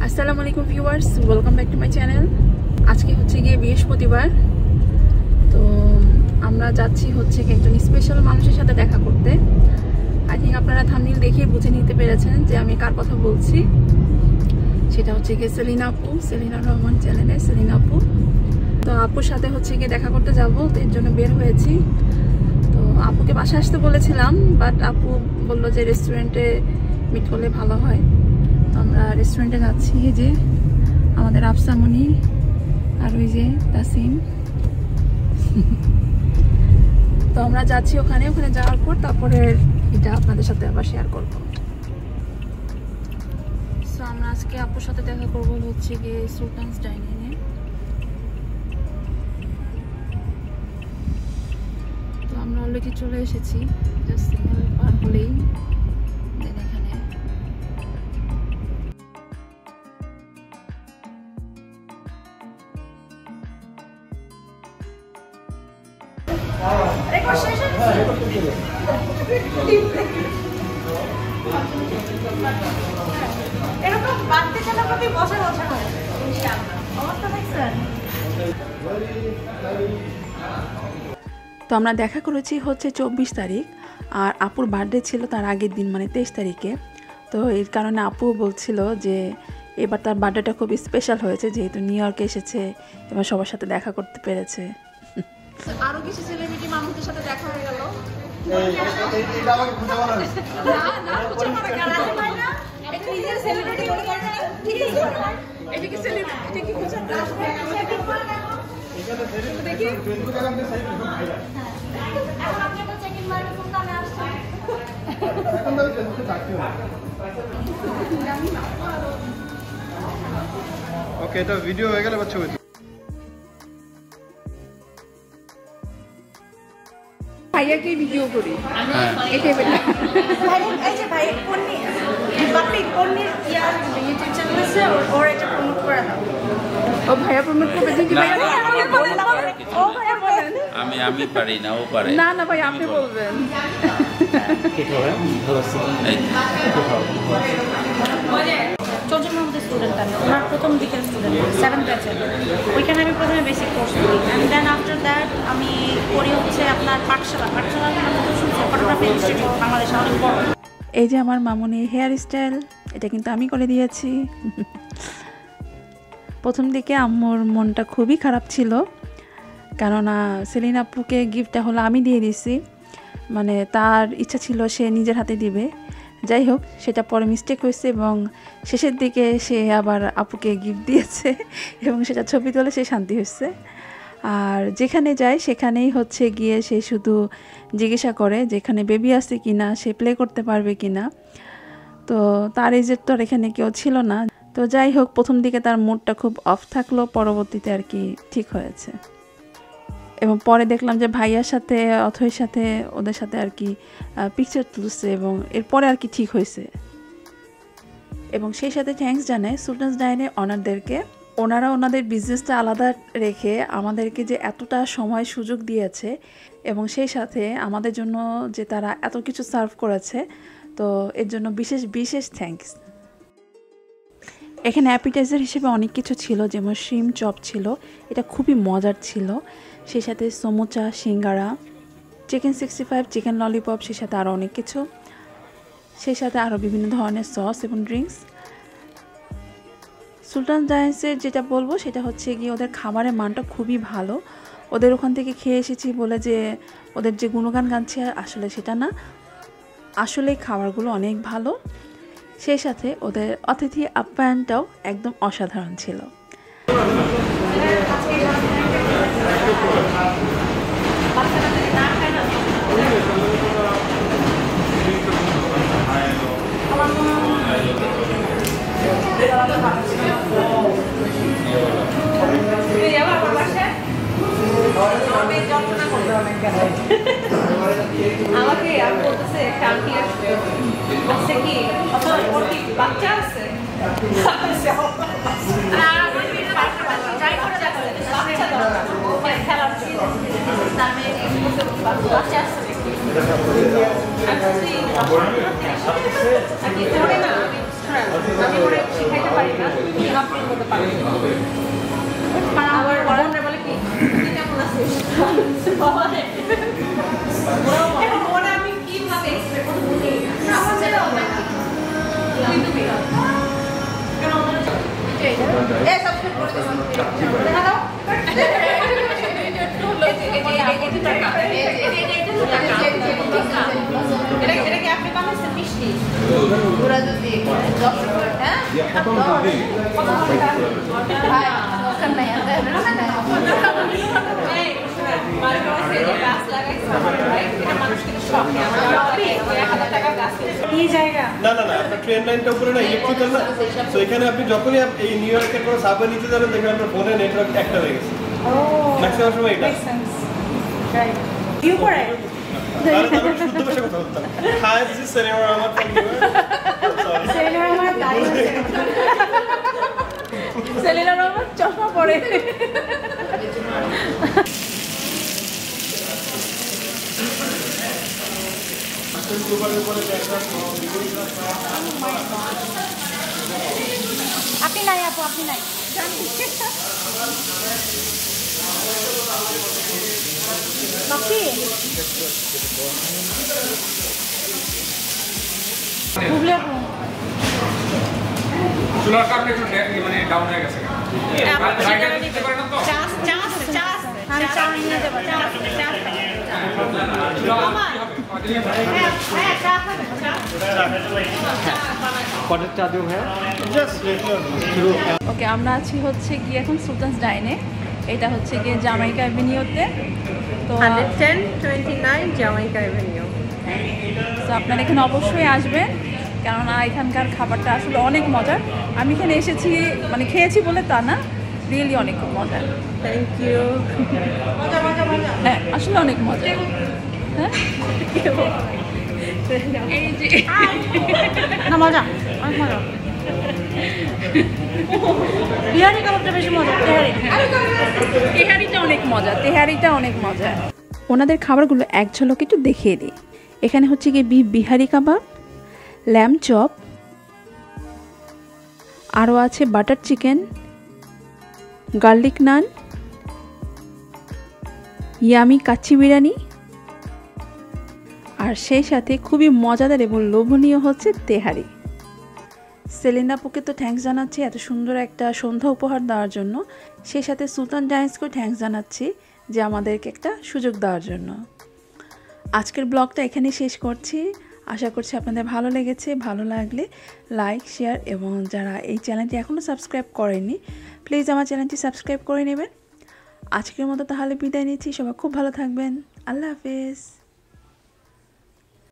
আসসালামু আলাইকুম viewers, welcome back to my channel. আজকে হচ্ছে গিয়ে বৃহস্পতিবার, তো আমরা যাচ্ছি হচ্ছে একজন স্পেশাল মানুষের সাথে দেখা করতে। আই থিঙ্ক আপনারা থাম্বনেইল দেখে বুঝে নিতে পেরেছেন যে আমি কার কথা বলছি। সেটা হচ্ছে গিয়ে সেলিনা আপু, সেলিনা রহমান চ্যানেলে সেলিনা আপু। তো আপুর সাথে হচ্ছে গিয়ে দেখা করতে যাব, তো এর জন্য বের হয়েছি। তো আপুকে বাসায় আসতে বলেছিলাম, বাট আপু বললো যে রেস্টুরেন্টে মিট করলে ভালো হয়। তো আমরা রেস্টুরেন্টে যাচ্ছি। এই যে আমাদের আফসামনি আর ওই যে তাসিম। তো আমরা যাচ্ছি ওখানে যাওয়ার পর তারপরে এটা আপনাদের সাথে আবার শেয়ার করবো। সো আমরা আজকে আপুর সাথে দেখা করবো হচ্ছে গিয়ে সুলতানস ডাইনিংয়ে। তো আমরা অলরেডি চলে এসেছি, জাস্ট সিগন্যাল পার হলেই এখানে। এরকম বাড়তে চলা প্রতি বছর বছর হয় অবস্থা দেখছেন। তো আমরা দেখা করেছি হচ্ছে 24 তারিখ, আর আপুর বার্থডে ছিল তার আগের দিন, মানে 23 তারিখে। তো এর কারণে আপু বলছিল যে এবার তার বার্থডেটা খুব স্পেশাল হয়েছে, যেহেতু নিউ ইয়র্কে এসেছে এবং সবার সাথে দেখা করতে পেরেছে। আরো কিছু সেলিব্রিটি মানুষদের সাথে দেখা হয়ে গেল। ওকে, এটা ভিডিও হয়ে গেলে বাচ্চা হয়েছে। ভাইয়াকে ভিডিও করি এটাই এই যে ভাই পন্নি পন্নির ইউটিউব চ্যানেল আছে, ওর এটা প্রমোট করে দাও। ও ভাইয়া প্রমোট করবে দিদি? ভাইয়া ও ভাইয়া বলেন। আমি পারি না, ও পারে। না না ভাই, আপনি বলবেন। চৌধুরী মোহাম্মদের স্টুডেন্ট, আমি ওনার প্রথম দিকের স্টুডেন্ট, 7th ব্যাচের। ওইখানে আমি প্রথমে বেসিক কোর্স করি, অ্যান্ড দেন আফটার দ্যাট আমি করি হচ্ছে আপনার পাঠশালা ফটোগ্রাফি ইনস্টিটিউট বাংলাদেশে, অনেক বড়। এই যে আমার মামুনি হেয়ার স্টাইল, এটা কিন্তু আমি করে দিয়েছি। প্রথম দিকে আম্মুর মনটা খুবই খারাপ ছিল, কেননা সেলিনা আপুকে গিফটটা হলো আমি দিয়ে দিয়েছি, মানে তার ইচ্ছা ছিল সে নিজের হাতে দিবে। যাই হোক, সেটা পরে মিস্টেক হয়েছে এবং শেষের দিকে সে আবার আপুকে গিফট দিয়েছে এবং সেটা ছবি তুলে সে শান্তি হয়েছে। আর যেখানে যায় সেখানেই হচ্ছে গিয়ে সে শুধু জিজ্ঞাসা করে যেখানে বেবি আছে কিনা, সে প্লে করতে পারবে কিনা। তো তার এজের তো আর এখানে কেউ ছিল না। তো যাই হোক, প্রথম দিকে তার মুডটা খুব অফ থাকলো, পরবর্তীতে আর কি ঠিক হয়েছে। এবং পরে দেখলাম যে ভাইয়ার সাথে অথয়ের সাথে ওদের সাথে আর কি পিকচার তুলছে এবং এরপরে আর কি ঠিক হয়েছে। এবং সেই সাথে থ্যাঙ্কস জানাই সুলতানস ডাইনের অনারদেরকে। ওনারা ওনাদের বিজনেসটা আলাদা রেখে আমাদেরকে যে এতটা সময় সুযোগ দিয়েছে এবং সেই সাথে আমাদের জন্য যে তারা এত কিছু সার্ভ করেছে, তো এর জন্য বিশেষ বিশেষ থ্যাঙ্কস। এখানে অ্যাপিটাইজার হিসেবে অনেক কিছু ছিল, যেমন শিম চপ ছিল, এটা খুবই মজার ছিল। সেই সাথে সমোচা, সিঙ্গারা, চিকেন 65, চিকেন ললিপপ, সেই সাথে আরও অনেক কিছু, সেই সাথে আরও বিভিন্ন ধরনের সস এবং ড্রিঙ্কস। সুলতান ডাইন্সের যেটা বলবো সেটা হচ্ছে গিয়ে ওদের খাবারের মানটা খুবই ভালো। ওদের ওখান থেকে খেয়ে এসেছি বলে যে ওদের যে গুণগান গানছে, আসলে সেটা না, আসলে খাবারগুলো অনেক ভালো। সেই সাথে ওদের অতিথি আপ্যায়নটাও একদম অসাধারণ ছিল। আমাকে বলতেছে কি বাচ্চা আছে, বাচ্চা আছে আমি ওরে শিখাইতে পারি না, তুমি আপলোড করতে পারো। আমার বড়রা বলে কি কেমন আছে বাবা রে, ওরা আমি কিভাবে এক্সপ্লেইন করব বলি না, আমাদের কিন্তু বিনা কেন ওরা এই সাবস্ক্রাইব করে দিন, দেখা দাও এটা কি আপনি বানাচ্ছেন মিষ্টি পুরা যদি হ্যাঁ ট্রেন লাইনটা উপরে না ইলেকট্রিক্যাল না, তো এখানে আপনি যখনই এই নিউ ইয়র্কের কোনো সাবওয়ে নিতে যাবেন দেখবেন আপনার ফোনে নেটওয়ার্ক একটা হয়ে গেছে। ম্যাক্সিমাম সময় এটা ইউ করে তাহলে তখন শুদ্ধ ভাষায় কথা বলতাম। Hi this is Selina Rahman from new York. Selina Rahman দাঁড়িয়ে সেলিনা রহমান চশমা পরে। আপনি নাই আপু, আপনি নাই বুঝলে আপু চুলার কারণে একটু মানে ডাউন হয়ে গেছে। ওকে, আমরা আছি হচ্ছে গিয়ে এখন সুলতানস ডাইনে। এটা হচ্ছে গিয়ে জামাইকা অ্যাভিনিউতে। তো 129 জামাইকা অ্যাভিনিউ। তো আপনারা এখানে অবশ্যই আসবেন, কেননা এখানকার খাবারটা আসলে অনেক মজার। আমি এখানে এসেছি মানে খেয়েছি বলে তা না, রিয়েলি অনেক মজার। Thank you. হ্যাঁ আসলে অনেক মজা। হ্যাঁ এই যে না মজা, অনেক মজা। বিহারি কাবাবটা বেশি মজা। তেহারিটা অনেক মজা, তেহারিটা অনেক মজা। ওনাদের খাবারগুলো এক ঝলক একটু দেখিয়ে দিই। এখানে হচ্ছে গিয়ে বিফ বিহারি কাবাব, ল্যাম্ব চপ, আরও আছে বাটার চিকেন, গার্লিক নান, ইয়ামি কাচ্চি বিরিয়ানি, আর সেই সাথে খুবই মজাদার এবং লোভনীয় হচ্ছে তেহারি। সেলিনা আপুকে তো থ্যাঙ্কস জানাচ্ছি এত সুন্দর একটা সন্ধ্যা উপহার দেওয়ার জন্য। সেই সাথে সুলতান ডাইন্সকেও থ্যাঙ্কস জানাচ্ছি যে আমাদেরকে একটা সুযোগ দেওয়ার জন্য। আজকের ব্লগটা এখানে শেষ করছি। আশা করছি আপনাদের ভালো লেগেছে। ভালো লাগলে লাইক, শেয়ার এবং যারা এই চ্যানেলটি এখনও সাবস্ক্রাইব করেননি প্লিজ আমার চ্যানেলটি সাবস্ক্রাইব করে নেবেন। আজকের মতো তাহলে বিদায় নিচ্ছি। সবাই খুব ভালো থাকবেন। আল্লাহ হাফেজ।